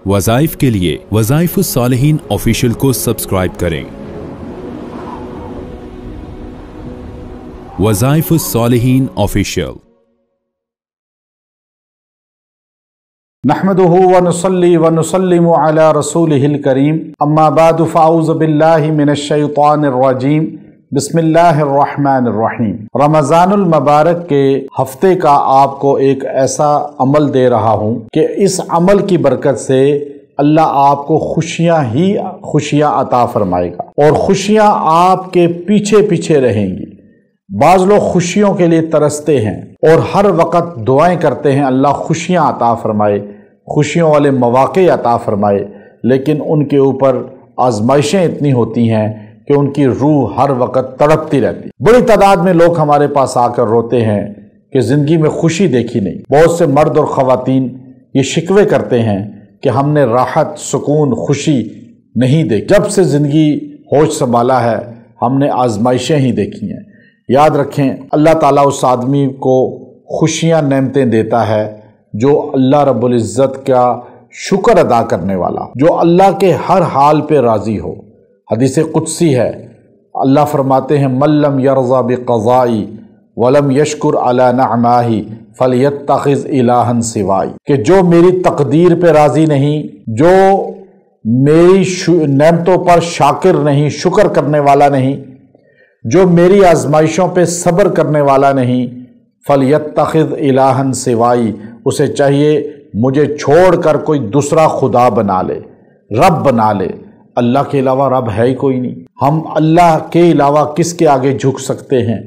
وظائف کے لیے وظائف الصالحین آفیشیل کو سبسکرائب کریں۔ وظائف الصالحین آفیشیل۔ نحمده ونصلي ونسلم على رسوله الكريم اما بعد فاعوذ بالله من الشیطان الرجیم بسم اللہ الرحمن الرحیم۔ رمضان المبارک کے ہفتے کا آپ کو ایک ایسا عمل دے رہا ہوں کہ اس عمل کی برکت سے اللہ آپ کو خوشیاں عطا فرمائے گا اور خوشیاں آپ کے پیچھے پیچھے رہیں گی۔ بعض لوگ خوشیوں کے لیے ترستے ہیں اور ہر وقت دعائیں کرتے ہیں اللہ خوشیاں عطا فرمائے، خوشیوں والے مواقع عطا فرمائے، لیکن ان کے اوپر آزمائشیں اتنی ہوتی ہیں کہ ان کی روح ہر وقت تڑپتی رہتی۔ بڑی تعداد میں لوگ ہمارے پاس آ کر روتے ہیں کہ زندگی میں خوشی دیکھی نہیں۔ بہت سے مرد اور خواتین یہ شکوے کرتے ہیں کہ ہم نے راحت، سکون، خوشی نہیں دیکھی۔ جب سے زندگی ہوش سنبھالا ہے ہم نے آزمائشیں ہی دیکھی ہیں۔ یاد رکھیں اللہ تعالیٰ اس آدمی کو خوشیاں نعمتیں دیتا ہے جو اللہ رب العزت کا شکر ادا کرنے والا، جو اللہ کے ہر حال پہ راضی ہو۔ حدیث قدسی ہے، اللہ فرماتے ہیں من لم یرضی بقضائی ولم یشکر علی نعماہی فلیتخذ الہا سوائی، کہ جو میری تقدیر پہ راضی نہیں، جو میری نعمتوں پر شاکر نہیں، شکر کرنے والا نہیں، جو میری آزمائشوں پہ صبر کرنے والا نہیں، فلیتخذ الہا سوائی، اسے چاہیے مجھے چھوڑ کر کوئی دوسرا خدا بنا لے، رب بنا لے۔ اللہ کے علاوہ رب ہے ہی کوئی نہیں۔ ہم اللہ کے علاوہ کس کے آگے جھک سکتے ہیں،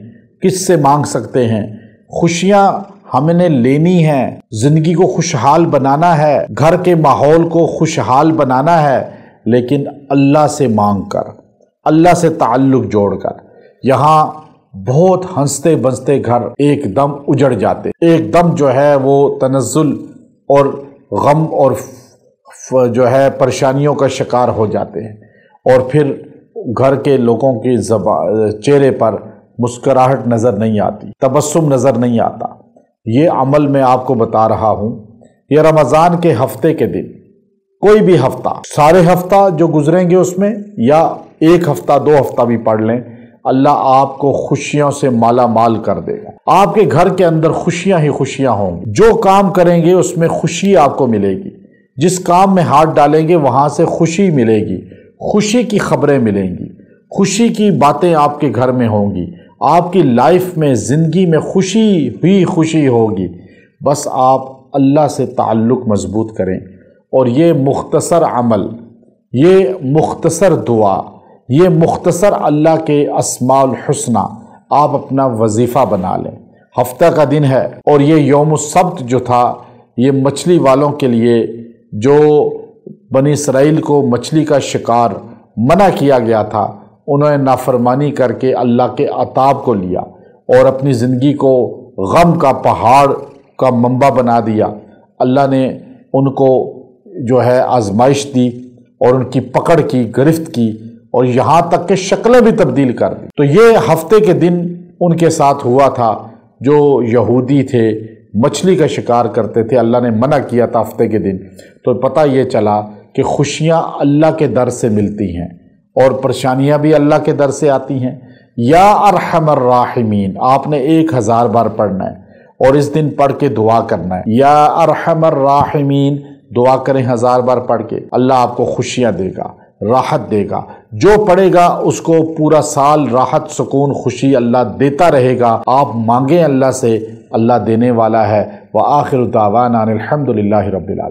کس سے مانگ سکتے ہیں؟ خوشیاں ہم نے لینی ہیں، زندگی کو خوشحال بنانا ہے، گھر کے ماحول کو خوشحال بنانا ہے، لیکن اللہ سے مانگ کر، اللہ سے تعلق جوڑ کر۔ یہاں بہت ہنستے بنستے گھر ایک دم اجڑ جاتے، ایک دم جو ہے وہ تنزل اور غم اور جو ہے پریشانیوں کا شکار ہو جاتے ہیں، اور پھر گھر کے لوگوں کی چہرے پر مسکراہٹ نظر نہیں آتی، تبسم نظر نہیں آتا۔ یہ عمل میں آپ کو بتا رہا ہوں، یہ رمضان کے ہفتے کے دن، کوئی بھی ہفتہ، سارے ہفتہ جو گزریں گے اس میں، یا ایک ہفتہ 2 ہفتہ بھی پڑھ لیں، اللہ آپ کو خوشیوں سے مالا مال کر دے گا۔ آپ کے گھر کے اندر خوشیاں ہی خوشیاں ہوں گی۔ جو کام کریں گے اس میں خوشی آپ کو ملے گی، جس کام میں ہاتھ ڈالیں گے وہاں سے خوشی ملے گی، خوشی کی خبریں ملیں گی، خوشی کی باتیں آپ کے گھر میں ہوں گی، آپ کی لائف میں، زندگی میں خوشی ہی خوشی ہوگی۔ بس آپ اللہ سے تعلق مضبوط کریں، اور یہ مختصر عمل، یہ مختصر دعا، یہ مختصر اللہ کے اسماء الحسنی آپ اپنا وظیفہ بنا لیں۔ ہفتہ کا دن ہے، اور یہ یوم السبت جو تھا، یہ مچھلی والوں کے لیے، جو بنی اسرائیل کو مچھلی کا شکار منع کیا گیا تھا، انہوں نے نافرمانی کر کے اللہ کے عطاب کو لیا اور اپنی زندگی کو غم کا پہاڑ کا منبع بنا دیا۔ اللہ نے ان کو جو ہے آزمائش دی اور ان کی پکڑ کی، گرفت کی، اور یہاں تک کہ شکلیں بھی تبدیل کر دی۔ تو یہ ہفتے کے دن ان کے ساتھ ہوا تھا، جو یہودی تھے، مچھلی کا شکار کرتے تھے، اللہ نے منع کیا تھا ہفتے کے دن۔ تو پتہ یہ چلا کہ خوشیاں اللہ کے در سے ملتی ہیں اور پریشانیاں بھی اللہ کے در سے آتی ہیں۔ یا ارحم الراحمین آپ نے 1000 بار پڑھنا ہے، اور اس دن پڑھ کے دعا کرنا ہے، یا ارحم الراحمین، دعا کریں 1000 بار پڑھ کے، اللہ آپ کو خوشیاں دے گا، راحت دے گا۔ جو پڑھے گا اس کو پورا سال راحت، سکون، خوشی اللہ دیتا رہے گا۔ آپ مانگیں اللہ سے، اللہ دینے والا ہے۔ وآخر دعوانا الحمد للہ رب العالمین۔